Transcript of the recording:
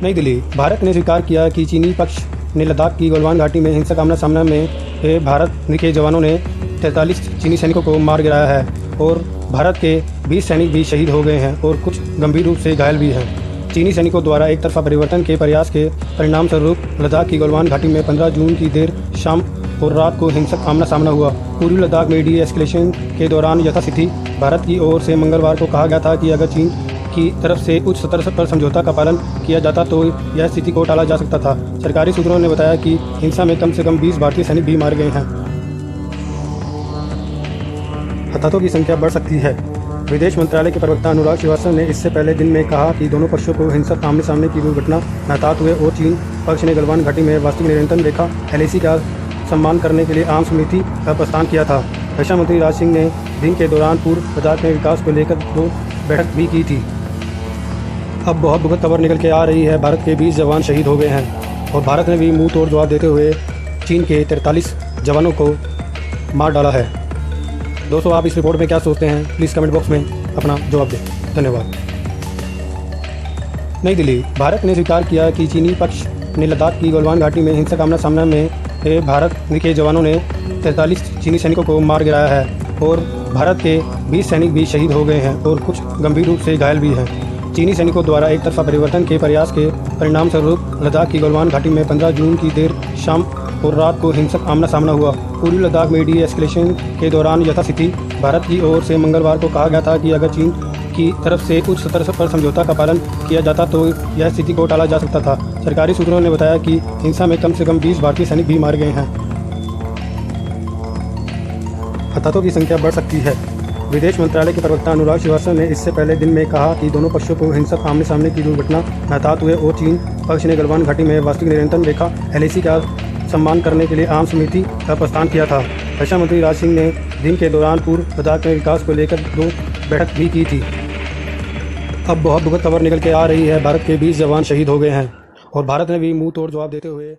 नई दिल्ली। भारत ने स्वीकार किया कि चीनी पक्ष ने लद्दाख की गलवान घाटी में हिंसक आमना सामना में भारत के जवानों ने 43 चीनी सैनिकों को मार गिराया है और भारत के 20 सैनिक भी शहीद हो गए हैं और कुछ गंभीर रूप से घायल भी हैं। चीनी सैनिकों द्वारा एक तरफा परिवर्तन के प्रयास के परिणाम स्वरूप लद्दाख की गलवान घाटी में 15 जून की देर शाम और रात को हिंसक आमना सामना हुआ। पूर्वी लद्दाख में डी एस्केलेशन के दौरान यथास्थिति भारत की ओर से मंगलवार को कहा गया था कि अगर चीन की तरफ से उच्च स्तर पर समझौता का पालन किया जाता तो यह स्थिति को टाला जा सकता था। सरकारी सूत्रों ने बताया कि हिंसा में कम से कम 20 भारतीय सैनिक भी मारे गए हैं। हताहतों की संख्या बढ़ सकती है। विदेश मंत्रालय के प्रवक्ता अनुराग श्रीवास्तव ने इससे पहले दिन में कहा कि दोनों पक्षों को हिंसक आमने सामने की दुर्घटना में हताहत हुए और चीन पक्ष ने गलवान घाटी में वास्तविक नियंत्रण रेखा LAC का सम्मान करने के लिए आम समिति का प्रस्थान किया था। रक्षा मंत्री राज सिंह ने दिन के दौरान पूर्व लद्दाख में विकास को लेकर 2 बैठक भी की थी। अब बहुत दुखद खबर निकल के आ रही है। भारत के 20 जवान शहीद हो गए हैं और भारत ने भी मुंह तोड़ जवाब देते हुए चीन के 43 जवानों को मार डाला है। दोस्तों, आप इस रिपोर्ट में क्या सोचते हैं? प्लीज़ कमेंट बॉक्स में अपना जवाब दें। धन्यवाद। नई दिल्ली। भारत ने स्वीकार किया कि चीनी पक्ष ने लद्दाख की गलवान घाटी में हिंसक आमना सामना में भारत के जवानों ने 43 चीनी सैनिकों को मार गिराया है और भारत के 20 सैनिक भी शहीद हो गए हैं और कुछ गंभीर रूप से घायल भी हैं। चीनी सैनिकों द्वारा एक तरफा परिवर्तन के प्रयास के परिणाम स्वरूप लद्दाख की गलवान घाटी में 15 जून की देर शाम और रात को हिंसक आमना सामना हुआ। पूर्वी लद्दाख में डी एस्केलेशन के दौरान यथास्थिति भारत की ओर से मंगलवार को कहा गया था कि अगर चीन की तरफ से उच्च स्तर पर समझौता का पालन किया जाता तो यह स्थिति को टाला जा सकता था। सरकारी सूत्रों ने बताया कि हिंसा में कम से कम 20 भारतीय सैनिक भी मारे गए हैं। हताहतों की संख्या बढ़ सकती है। विदेश मंत्रालय के प्रवक्ता अनुराग श्रीवास्तव ने इससे पहले दिन में कहा कि दोनों पक्षों को हिंसक आमने सामने की दुर्घटना में हताहत हुए और चीन पक्ष ने गलवान घाटी में वास्तविक नियंत्रण रेखा LAC का सम्मान करने के लिए आम समिति का प्रस्थान किया था। रक्षा मंत्री राज सिंह ने दिन के दौरान पूर्व लद्दाख में विकास को लेकर 2 बैठक भी की थी। अब बहुत दुखद खबर निकल के आ रही है। भारत के 20 जवान शहीद हो गए हैं और भारत ने भी मुंह तोड़ जवाब देते हुए